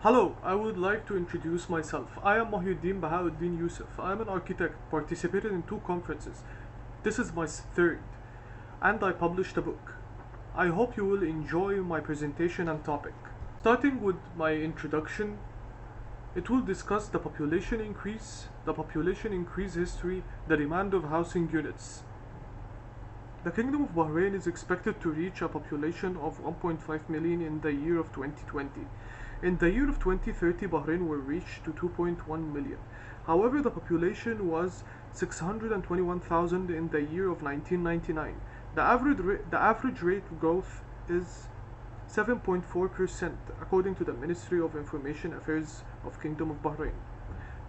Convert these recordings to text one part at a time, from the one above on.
Hello, I would like to introduce myself. I am Muhiuddin Bahauddin Yusuf. I am an architect, participated in 2 conferences. This is my third, and I published a book. I hope you will enjoy my presentation and topic. Starting with my introduction, it will discuss the population increase history, the demand of housing units. The Kingdom of Bahrain is expected to reach a population of 1.5 million in the year of 2020. In the year of 2030, Bahrain will reach to 2.1 million. However, the population was 621,000 in the year of 1999. The average rate of growth is 7.4% according to the Ministry of Information Affairs of Kingdom of Bahrain.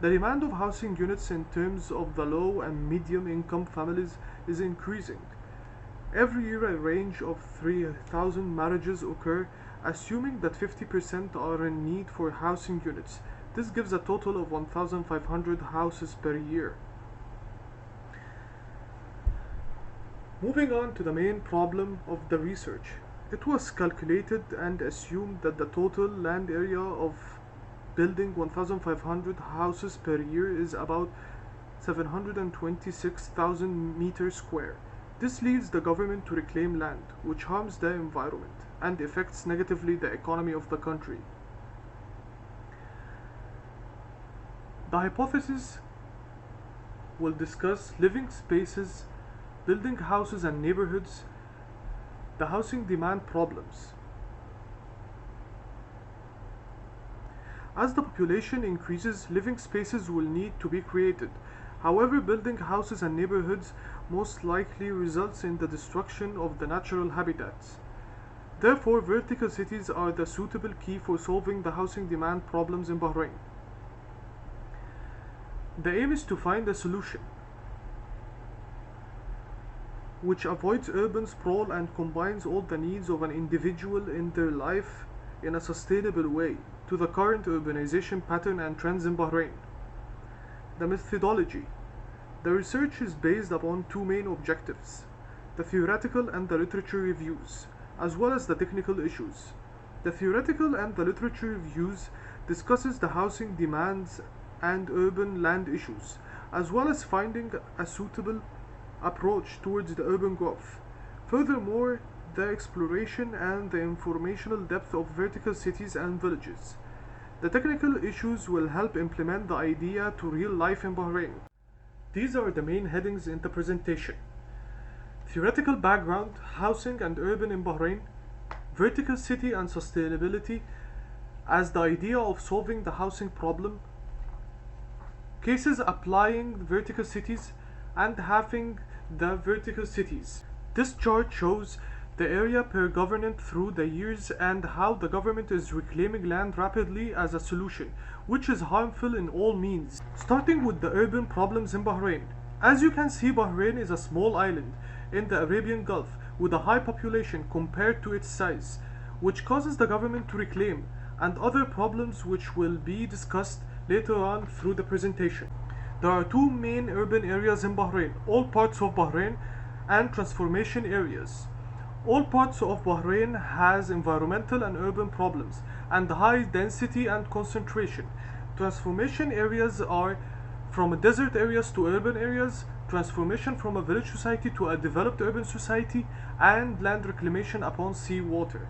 The demand of housing units in terms of the low and medium income families is increasing. Every year a range of 3,000 marriages occur, assuming that 50% are in need for housing units. This gives a total of 1,500 houses per year. Moving on to the main problem of the research. It was calculated and assumed that the total land area of building 1,500 houses per year is about 726,000 meters square. This leads the government to reclaim land, which harms the environment and affects negatively the economy of the country. The hypothesis will discuss living spaces, building houses and neighborhoods, the housing demand problems. As the population increases, living spaces will need to be created. However, building houses and neighborhoods most likely results in the destruction of the natural habitats. Therefore, vertical cities are the suitable key for solving the housing demand problems in Bahrain. The aim is to find a solution which avoids urban sprawl and combines all the needs of an individual in their life in a sustainable way to the current urbanization pattern and trends in Bahrain. The methodology. The research is based upon 2 main objectives: the theoretical and the literature reviews, as well as the technical issues. The theoretical and the literature reviews discusses the housing demands and urban land issues, as well as finding a suitable approach towards the urban growth. Furthermore, the exploration and the informational depth of vertical cities and villages. The technical issues will help implement the idea to real life in Bahrain. These are the main headings in the presentation. Theoretical background, housing and urban in Bahrain, vertical city and sustainability as the idea of solving the housing problem, cases applying vertical cities and having the vertical cities. This chart shows the area per government through the years and how the government is reclaiming land rapidly as a solution, which is harmful in all means. Starting with the urban problems in Bahrain. As you can see, Bahrain is a small island in the Arabian Gulf with a high population compared to its size, which causes the government to reclaim, and other problems which will be discussed later on through the presentation. There are 2 main urban areas in Bahrain: all parts of Bahrain and transformation areas. All parts of Bahrain has environmental and urban problems and high density and concentration. Transformation areas are from desert areas to urban areas, transformation from a village society to a developed urban society, and land reclamation upon sea water,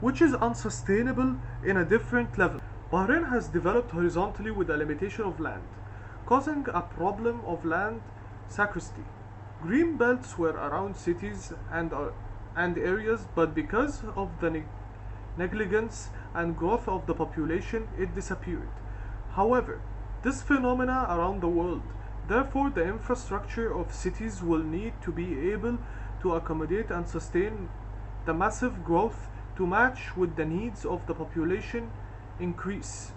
which is unsustainable in a different level. Bahrain has developed horizontally with a limitation of land, causing a problem of land scarcity. Green belts were around cities and areas, but because of the negligence and growth of the population, it disappeared. However, this phenomena around the world. Therefore, the infrastructure of cities will need to be able to accommodate and sustain the massive growth to match with the needs of the population increase.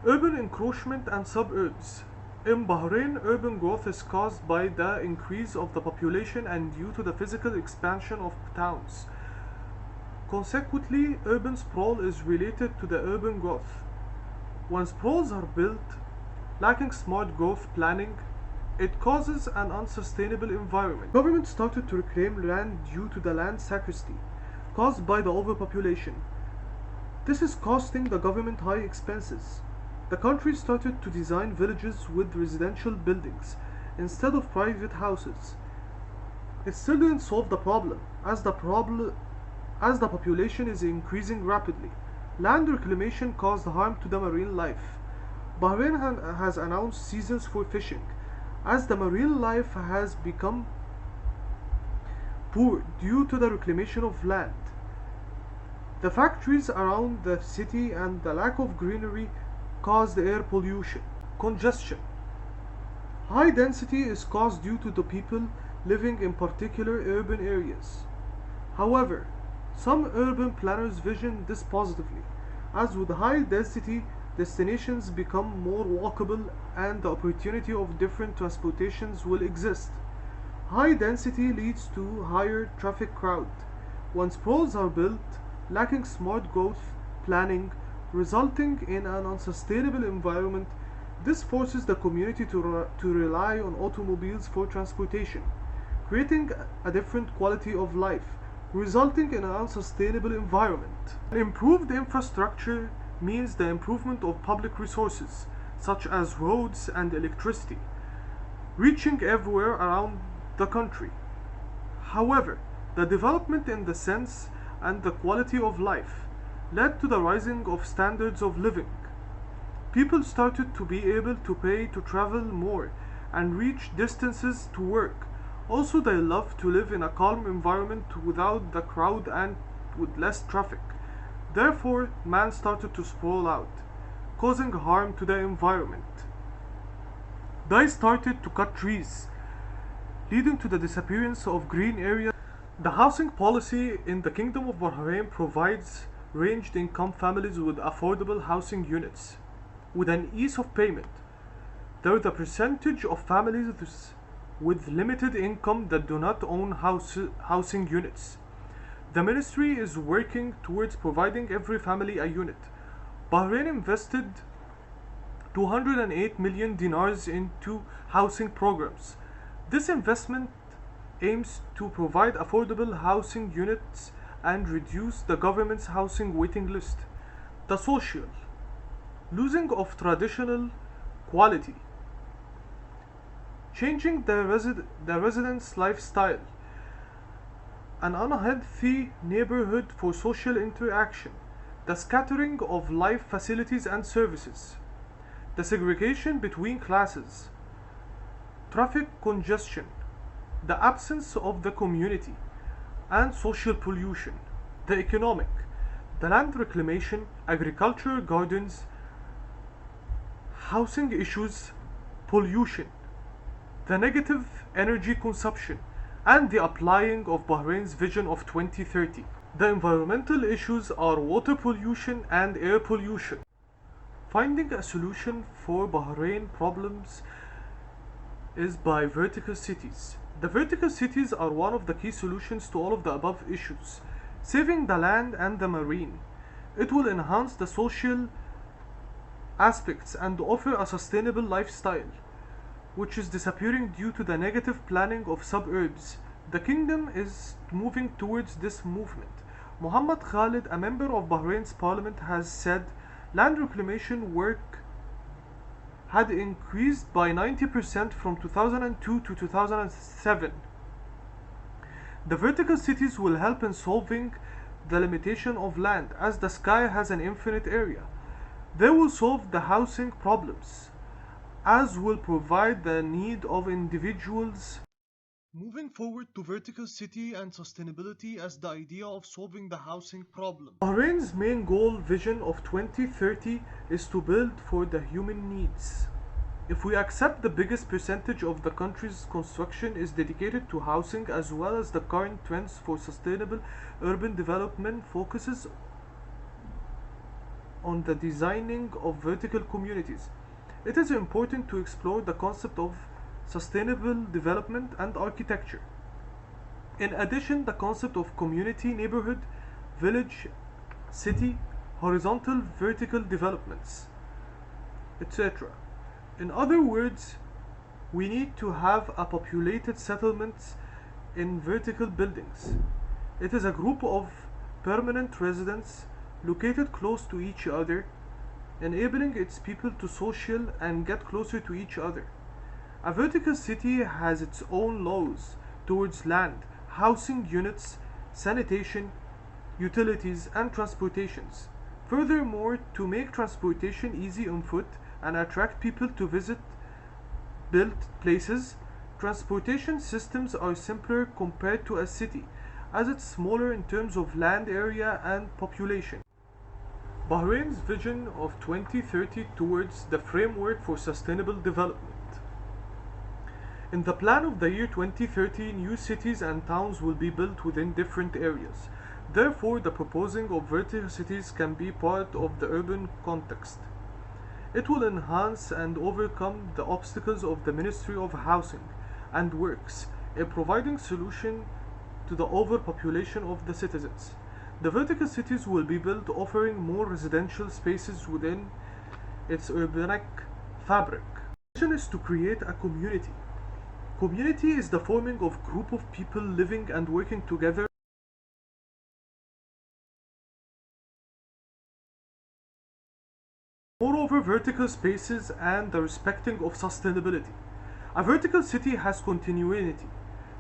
Urban encroachment and suburbs. In Bahrain, urban growth is caused by the increase of the population and due to the physical expansion of towns. Consequently, urban sprawl is related to the urban growth. When sprawls are built, lacking smart growth planning, it causes an unsustainable environment. Government started to reclaim land due to the land scarcity caused by the overpopulation. This is costing the government high expenses. The country started to design villages with residential buildings instead of private houses. It still didn't solve the problem, as the population is increasing rapidly. Land reclamation caused harm to the marine life. Bahrain has announced seasons for fishing, as the marine life has become poor due to the reclamation of land. The factories around the city and the lack of greenery caused air pollution. Congestion. High density is caused due to the people living in particular urban areas. However, some urban planners vision this positively, as with high density, destinations become more walkable and the opportunity of different transportations will exist. High density leads to higher traffic crowd. Once sprawls are built, lacking smart growth planning, resulting in an unsustainable environment, this forces the community to rely on automobiles for transportation, creating a different quality of life, resulting in an unsustainable environment. Improved infrastructure means the improvement of public resources, such as roads and electricity, reaching everywhere around the country. However, the development in the sense and the quality of life led to the rising of standards of living. People started to be able to pay to travel more and reach distances to work. Also, they love to live in a calm environment without the crowd and with less traffic. Therefore, man started to sprawl out, causing harm to the environment. They started to cut trees, leading to the disappearance of green areas. The housing policy in the Kingdom of Bahrain provides ranged income families with affordable housing units with an ease of payment. There is a percentage of families with limited income that do not own housing units. The ministry is working towards providing every family a unit. Bahrain invested 208 million dinars into housing programs. This investment aims to provide affordable housing units and reduce the government's housing waiting list. The social losing of traditional quality, changing the residents' lifestyle, an unhealthy neighborhood for social interaction, the scattering of life facilities and services, the segregation between classes, traffic congestion, the absence of the community, and social pollution. The economic, the land reclamation, agricultural gardens, housing issues, pollution, the negative energy consumption, and the applying of Bahrain's vision of 2030. The environmental issues are water pollution and air pollution. Finding a solution for Bahrain problems is by vertical cities. The vertical cities are one of the key solutions to all of the above issues, saving the land and the marine. It will enhance the social aspects and offer a sustainable lifestyle, which is disappearing due to the negative planning of suburbs. The kingdom is moving towards this movement. Muhammad Khalid, a member of Bahrain's parliament, has said land reclamation work had increased by 90% from 2002 to 2007. The vertical cities will help in solving the limitation of land, as the sky has an infinite area. They will solve the housing problems, as will provide the need of individuals. Moving forward to vertical city and sustainability as the idea of solving the housing problem. Bahrain's main goal vision of 2030 is to build for the human needs. If we accept the biggest percentage of the country's construction is dedicated to housing, as well as the current trends for sustainable urban development focuses on the designing of vertical communities, it is important to explore the concept of sustainable development and architecture. In addition, the concept of community, neighborhood, village, city, horizontal, vertical developments, etc. In other words, we need to have a populated settlements in vertical buildings. It is a group of permanent residents located close to each other, enabling its people to social and get closer to each other. A vertical city has its own laws towards land, housing units, sanitation, utilities, and transportations. Furthermore, to make transportation easy on foot and attract people to visit built places, transportation systems are simpler compared to a city, as it's smaller in terms of land area and population. Bahrain's vision of 2030 towards the framework for sustainable development. In the plan of the year 2030, new cities and towns will be built within different areas. Therefore, the proposing of vertical cities can be part of the urban context. It will enhance and overcome the obstacles of the Ministry of Housing and Works in providing solution to the overpopulation of the citizens. The vertical cities will be built offering more residential spaces within its urbanic fabric. The vision is to create a community. Community is the forming of group of people living and working together. Moreover, vertical spaces and the respecting of sustainability. A vertical city has continuity,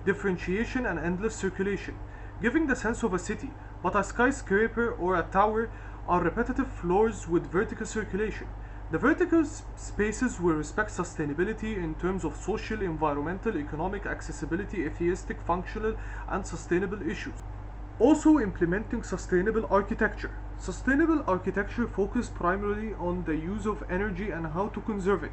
differentiation, and endless circulation, giving the sense of a city, but a skyscraper or a tower are repetitive floors with vertical circulation. The vertical spaces will respect sustainability in terms of social, environmental, economic, accessibility, atheistic, functional, and sustainable issues. Also implementing sustainable architecture. Sustainable architecture focuses primarily on the use of energy and how to conserve it.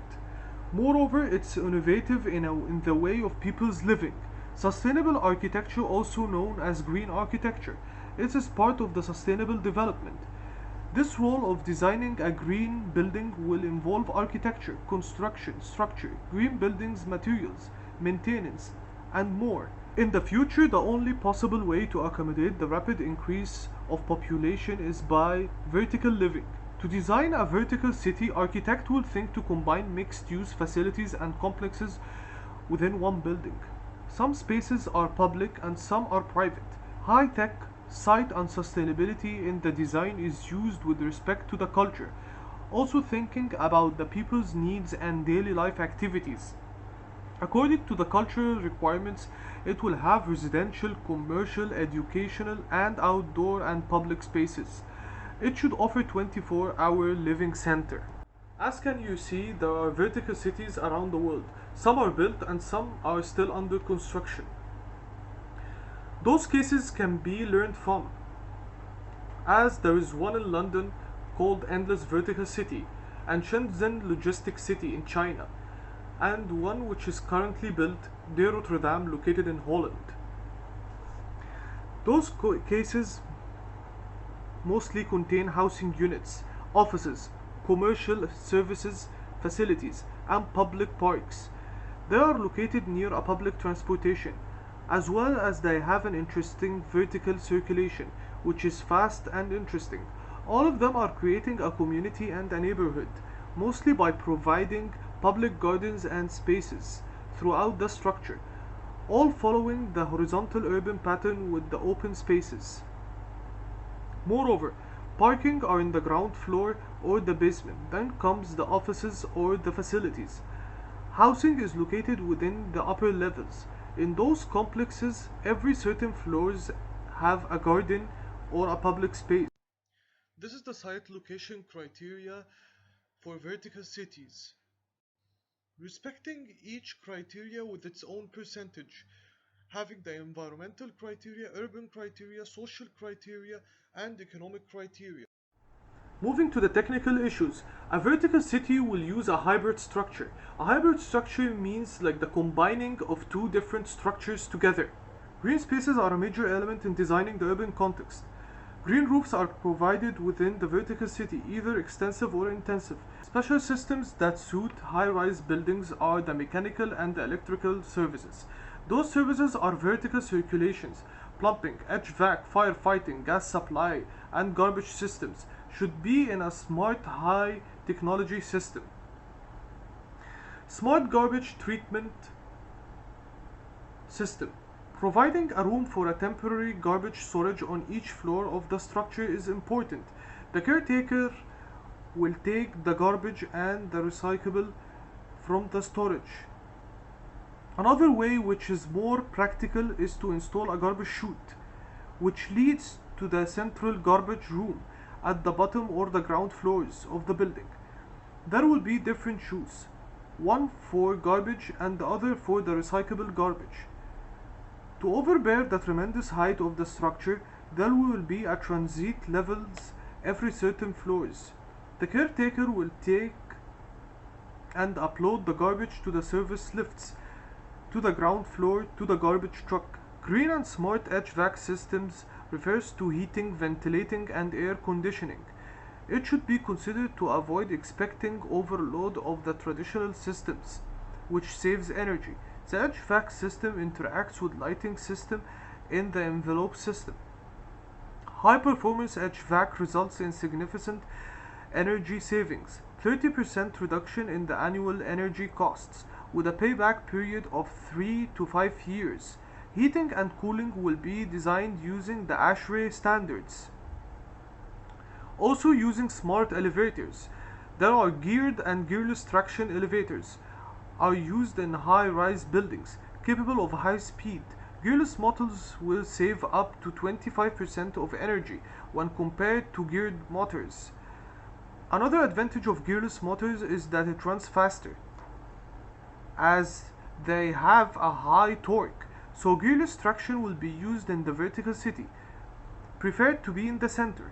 Moreover, it's innovative in the way of people's living. Sustainable architecture, also known as green architecture, is part of the sustainable development. This role of designing a green building will involve architecture, construction, structure, green buildings, materials, maintenance, and more. In the future, the only possible way to accommodate the rapid increase of population is by vertical living. To design a vertical city, architect will think to combine mixed-use facilities and complexes within one building. Some spaces are public and some are private. High-tech, site and sustainability in the design is used with respect to the culture, also thinking about the people's needs and daily life activities. According to the cultural requirements, it will have residential, commercial, educational, and outdoor and public spaces. It should offer 24-hour living center. As can you see, there are vertical cities around the world. Some are built and some are still under construction. Those cases can be learned from, as there is one in London called Endless Vertical City and Shenzhen Logistic City in China, and one which is currently built, De Rotterdam, located in Holland. Those cases mostly contain housing units, offices, commercial services, facilities, and public parks. They are located near a public transportation, as well as they have an interesting vertical circulation, which is fast and interesting. All of them are creating a community and a neighborhood, mostly by providing public gardens and spaces throughout the structure, all following the horizontal urban pattern with the open spaces. Moreover, parking are in the ground floor or the basement, then comes the offices or the facilities. Housing is located within the upper levels. In those complexes, every certain floors have a garden or a public space. This is the site location criteria for vertical cities, respecting each criteria with its own percentage, having the environmental criteria, urban criteria, social criteria, and economic criteria. Moving to the technical issues, a vertical city will use a hybrid structure. A hybrid structure means like the combining of two different structures together. Green spaces are a major element in designing the urban context. Green roofs are provided within the vertical city, either extensive or intensive. Special systems that suit high-rise buildings are the mechanical and the electrical services. Those services are vertical circulations, plumbing, HVAC, firefighting, gas supply, and garbage systems should be in a smart high technology system. Smart garbage treatment system. Providing a room for a temporary garbage storage on each floor of the structure is important. The caretaker will take the garbage and the recyclable from the storage. Another way, which is more practical, is to install a garbage chute which leads to the central garbage room at the bottom or the ground floors of the building. There will be different chutes, one for garbage and the other for the recyclable garbage. To overbear the tremendous height of the structure, there will be a transit levels every certain floors. The caretaker will take and upload the garbage to the service lifts to the ground floor to the garbage truck. Green and smart HVAC systems refers to heating, ventilating, and air conditioning. It should be considered to avoid expecting overload of the traditional systems, which saves energy. The HVAC system interacts with lighting system in the envelope system. High performance HVAC results in significant energy savings, 30% reduction in the annual energy costs, with a payback period of 3 to 5 years. Heating and cooling will be designed using the ASHRAE standards. Also using smart elevators. There are geared and gearless traction elevators are used in high-rise buildings capable of high speed. Gearless motors will save up to 25% of energy when compared to geared motors. Another advantage of gearless motors is that it runs faster, as they have a high torque. So gearless traction will be used in the vertical city, preferred to be in the center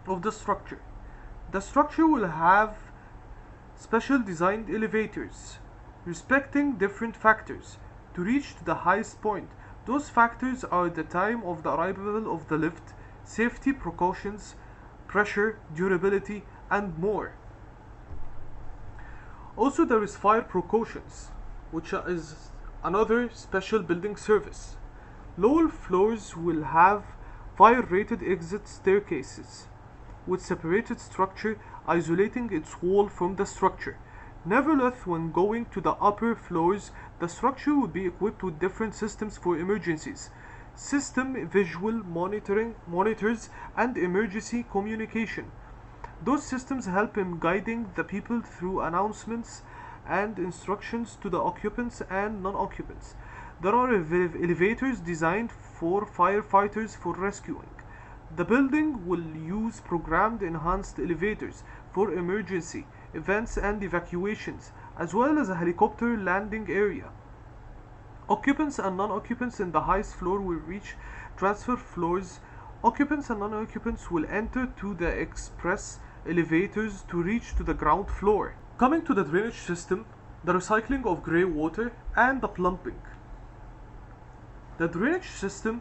of the structure. The structure will have special designed elevators, respecting different factors to reach to the highest point. Those factors are the time of the arrival of the lift, safety precautions, pressure, durability, and more. Also, there is fire precautions, which is another special building service. Lower floors will have fire-rated exit staircases with separated structure isolating its wall from the structure. Nevertheless, when going to the upper floors, the structure will be equipped with different systems for emergencies, system visual monitors, and emergency communication. Those systems help in guiding the people through announcements and instructions to the occupants and non-occupants. There are elevators designed for firefighters for rescuing. The building will use programmed enhanced elevators for emergency events and evacuations, as well as a helicopter landing area. Occupants and non-occupants in the highest floor will reach transfer floors. Occupants and non-occupants will enter to the express elevators to reach to the ground floor. Coming to the drainage system, the recycling of grey water, and the plumbing. The drainage system,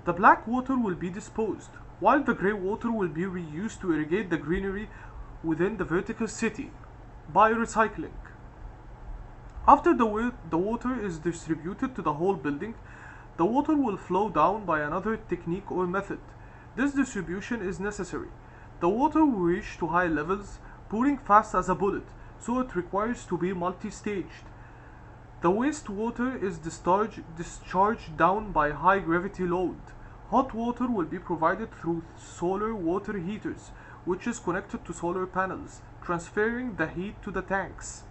the black water will be disposed, while the grey water will be reused to irrigate the greenery within the vertical city by recycling. After the water is distributed to the whole building, the water will flow down by another technique or method. This distribution is necessary. The water will reach to high levels, pouring fast as a bullet, so it requires to be multi-staged. The wastewater is discharged down by high gravity load. Hot water will be provided through solar water heaters, which is connected to solar panels, transferring the heat to the tanks.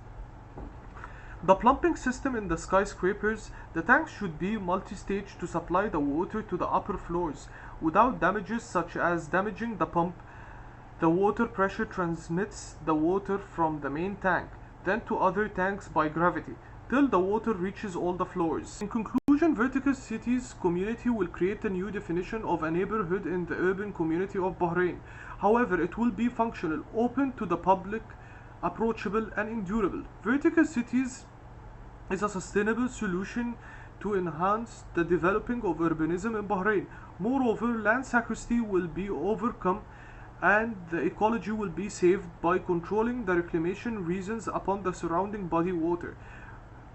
The plumbing system in the skyscrapers, the tanks should be multi-stage to supply the water to the upper floors without damages such as damaging the pump. The water pressure transmits the water from the main tank, then to other tanks by gravity, till the water reaches all the floors. In conclusion, vertical cities community will create a new definition of a neighborhood in the urban community of Bahrain. However, it will be functional, open to the public, approachable, and endurable. Vertical cities is a sustainable solution to enhance the developing of urbanism in Bahrain. Moreover, land scarcity will be overcome and the ecology will be saved by controlling the reclamation reasons upon the surrounding body water.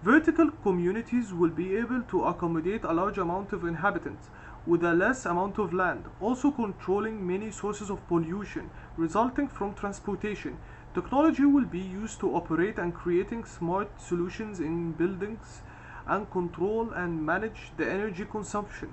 Vertical communities will be able to accommodate a large amount of inhabitants with a less amount of land, also controlling many sources of pollution resulting from transportation. Technology will be used to operate and creating smart solutions in buildings and control and manage the energy consumption.